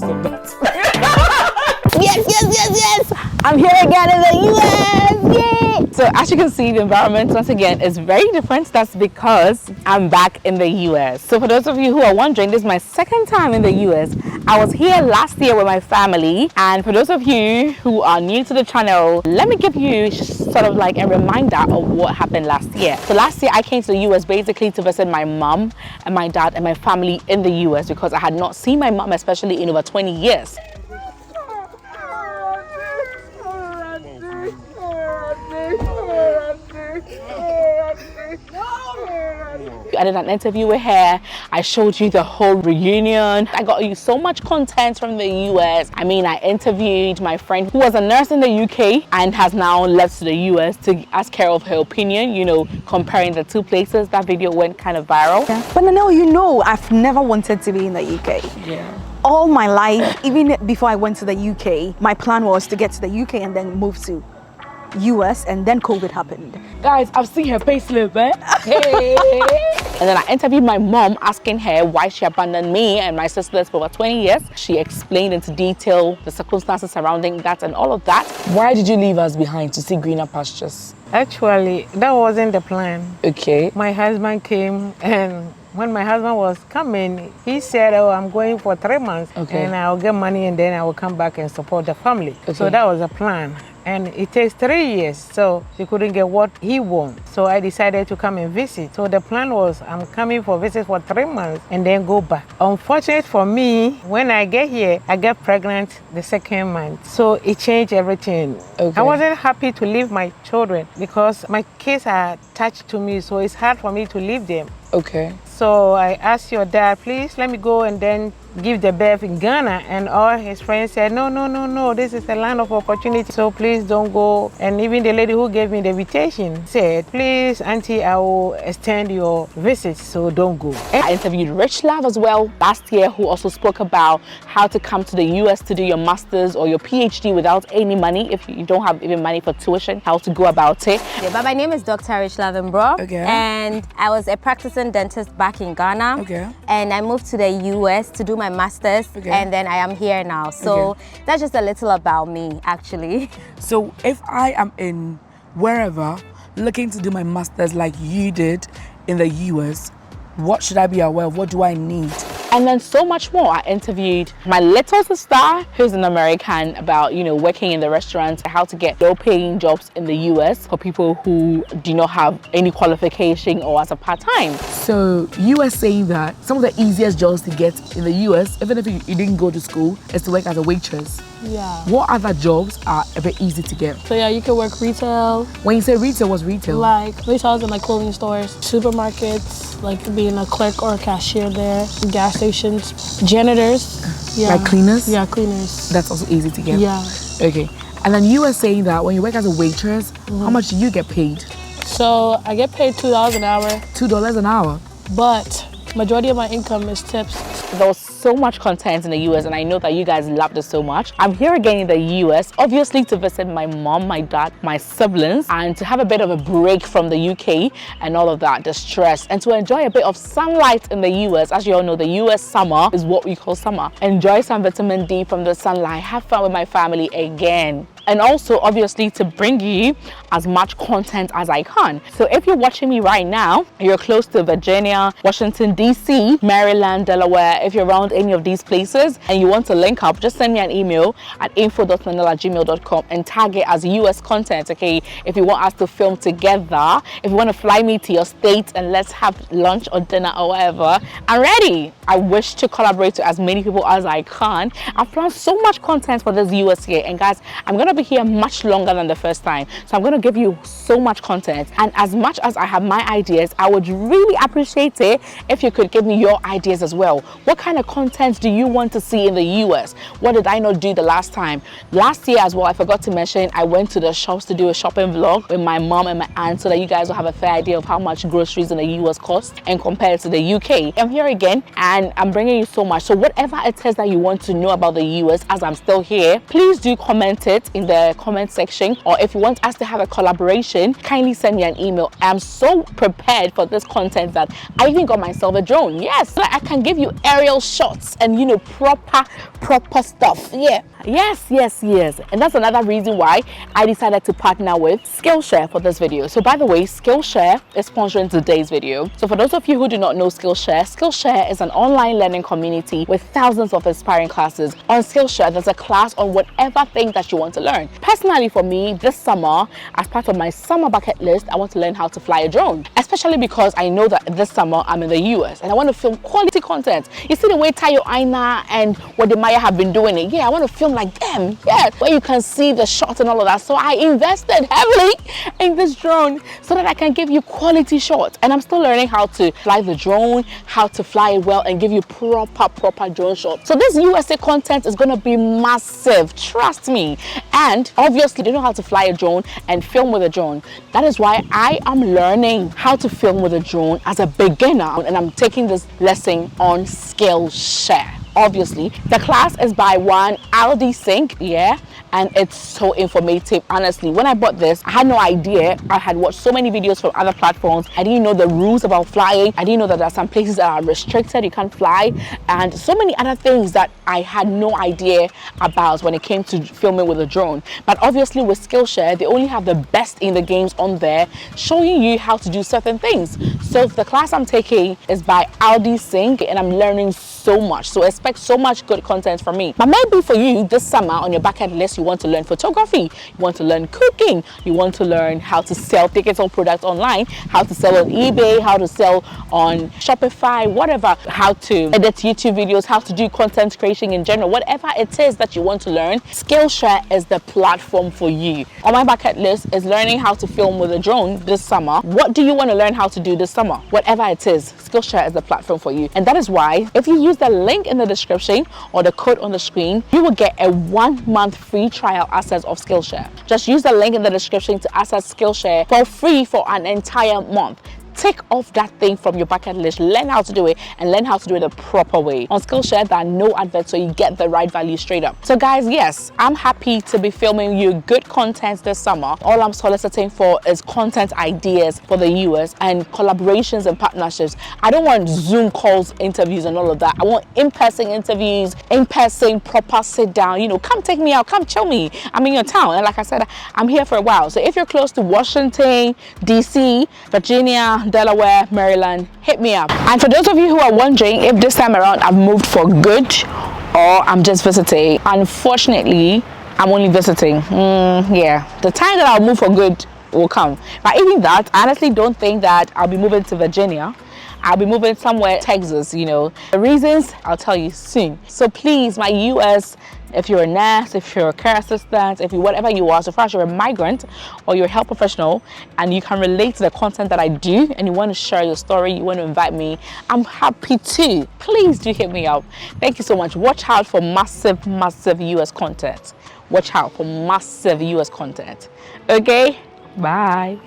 stop that. Yes. I'm here again in the US. Yay! So as you can see, the environment once again is very different. That's because I'm back in the US. So for those of you who are wondering, this is my second time in the US. I was here last year with my family. And for those of you who are new to the channel, let me give you sort of like a reminder of what happened last year. So last year I came to the US basically to visit my mom and my dad and my family in the US because I had not seen my mom especially in over 20 years. I did an interview with her. I showed you the whole reunion. I got you so much content from the US. I mean, I interviewed my friend who was a nurse in the UK and has now left to the US to ask her of her opinion, you know, comparing the two places. That video went kind of viral. Yeah. But Nanelle, you know, I've never wanted to be in the UK. Yeah. All my life, even before I went to the UK, my plan was to get to the UK and then move to US, and then COVID happened. Guys, I've seen her payslip, eh? Hey. And then I interviewed my mom, asking her why she abandoned me and my sisters for over 20 years. She explained into detail the circumstances surrounding that and all of that. Why did you leave us behind to see greener pastures? Actually, that wasn't the plan. Okay. My husband came, and when my husband was coming, he said, oh, I'm going for 3 months, okay, and I'll get money and then I will come back and support the family. Okay. So that was a plan. And it takes 3 years, so he couldn't get what he wanted. So I decided to come and visit. So the plan was I'm coming for visit for 3 months and then go back. Unfortunate for me, when I get here, I get pregnant the second month. So it changed everything. Okay. I wasn't happy to leave my children because my kids are attached to me, so it's hard for me to leave them. Okay. So I asked your dad, please let me go and then give the birth in Ghana. And all his friends said, no, this is a land of opportunity, so please don't go. And even the lady who gave me the invitation said, please, Auntie, I will extend your visit, so don't go. I interviewed Rich Love as well last year, who also spoke about how to come to the US to do your master's or your PhD without any money. If you don't have even money for tuition, how to go about it. Yeah, but my name is Dr. Rich Lavenbro. Okay. And I was a practicing dentist back in Ghana. Okay. And I moved to the US to do my master's. Okay. And then I am here now. So that's just a little about me, actually. So if I am in wherever looking to do my master's like you did in the US, what should I be aware of? What do I need? And then so much more. I interviewed my little sister, who's an American, about, you know, working in the restaurants, how to get low-paying jobs in the US for people who do not have any qualification or as a part-time. So you were saying that some of the easiest jobs to get in the US, even if you didn't go to school, is to work as a waitress. Yeah. What other jobs are a bit easy to get? So yeah, you can work retail. When you say retail, what's retail? Like retail in like clothing stores, supermarkets, like being a clerk or a cashier there, gas stations, janitors. Yeah. Like cleaners? Yeah, cleaners. That's also easy to get. Yeah. Okay. And then you were saying that when you work as a waitress, how much do you get paid? So I get paid $2 an hour, $2 an hour. but majority of my income is tips. There was so much content in the US and I know that you guys loved it so much. I'm here again in the US, obviously to visit my mom, my dad, my siblings, and to have a bit of a break from the UK and all of that, the stress, and to enjoy a bit of sunlight in the US. As you all know, the US summer is what we call summer. Enjoy some vitamin D from the sunlight, have fun with my family again. And also obviously to bring you as much content as I can. So if you're watching me right now, you're close to Virginia, Washington DC, Maryland, Delaware, if you're around any of these places and you want to link up, just send me an email at info.nanelle@gmail.com and tag it as US content, okay? If you want us to film together, if you want to fly me to your state and let's have lunch or dinner or whatever, I'm ready. I wish to collaborate with as many people as I can. I've planned so much content for this US year, and guys, I'm gonna be here much longer than the first time, so I'm gonna give you so much content. And as much as I have my ideas, I would really appreciate it if you could give me your ideas as well. What kind of content do you want to see in the US? What did I not do the last time? Last year as well, I forgot to mention, I went to the shops to do a shopping vlog with my mom and my aunt so that you guys will have a fair idea of how much groceries in the US cost and compared to the UK. I'm here again and I'm bringing you so much. So whatever it is that you want to know about the US as I'm still here, please do comment it in in the comment section, or if you want us to have a collaboration, kindly send me an email. I'm so prepared for this content that I even got myself a drone. Yes, so that I can give you aerial shots and, you know, proper stuff. Yeah, yes. And that's another reason why I decided to partner with Skillshare for this video. So by the way, Skillshare is sponsoring today's video. So for those of you who do not know Skillshare, Skillshare is an online learning community with thousands of inspiring classes. On Skillshare, there's a class on whatever thing that you want to learn. Personally, for me, this summer, as part of my summer bucket list, I want to learn how to fly a drone, especially because I know that this summer I'm in the US and I want to film quality content. You see the way Tayo Aina and Wodemaya have been doing it. Yeah, I want to film like them. Yeah, where you can see the shots and all of that. So I invested heavily in this drone so that I can give you quality shots. And I'm still learning how to fly the drone, how to fly it well, and give you proper drone shots. So this USA content is going to be massive, trust me. And obviously they know how to fly a drone and film with a drone. That is why I am learning how to film with a drone as a beginner, and I'm taking this lesson on Skillshare. Obviously, the class is by one Aldi Sync, yeah, and it's so informative. Honestly, when I bought this, I had no idea. I had watched so many videos from other platforms. I didn't know the rules about flying. I didn't know that there are some places that are restricted, you can't fly, and so many other things that I had no idea about when it came to filming with a drone. But obviously with Skillshare, they only have the best in the games on there, showing you how to do certain things. So the class I'm taking is by Aldi Sync, and I'm learning so much. So expect so much good content from me. But maybe for you this summer on your bucket list, you want to learn photography, you want to learn cooking, you want to learn how to sell digital products online, how to sell on eBay, how to sell on Shopify, whatever, how to edit YouTube videos, how to do content creation in general, whatever it is that you want to learn, Skillshare is the platform for you. On my bucket list is learning how to film with a drone this summer. What do you want to learn how to do this summer? Whatever it is, Skillshare is the platform for you. And that is why if you use the link in the description or the code on the screen, you will get a 1 month free trial access of Skillshare. Just use the link in the description to access Skillshare for free for an entire month. Take off that thing from your bucket list, learn how to do it, and learn how to do it the proper way. On Skillshare, there are no adverts, so you get the right value straight up. So guys, yes, I'm happy to be filming you good content this summer. All I'm soliciting for is content ideas for the US and collaborations and partnerships. I don't want Zoom calls, interviews, and all of that. I want in-person interviews, in-person, proper sit down, you know, come take me out, come chill me. I'm in your town, and like I said, I'm here for a while. So if you're close to Washington, DC, Virginia, Delaware, Maryland, hit me up. And for those of you who are wondering if this time around I've moved for good or I'm just visiting, unfortunately I'm only visiting. Yeah, the time that I'll move for good will come. But even that, I honestly don't think that I'll be moving to Virginia. I'll be moving somewhere, Texas, you know. The reasons I'll tell you soon. So please, my US, if you're a nurse, if you're a care assistant, if you whatever you are, so far as you're a migrant or you're a health professional and you can relate to the content that I do and you want to share your story, you want to invite me, I'm happy to. Please do hit me up. Thank you so much. Watch out for massive US content. Watch out for massive US content. Okay, bye.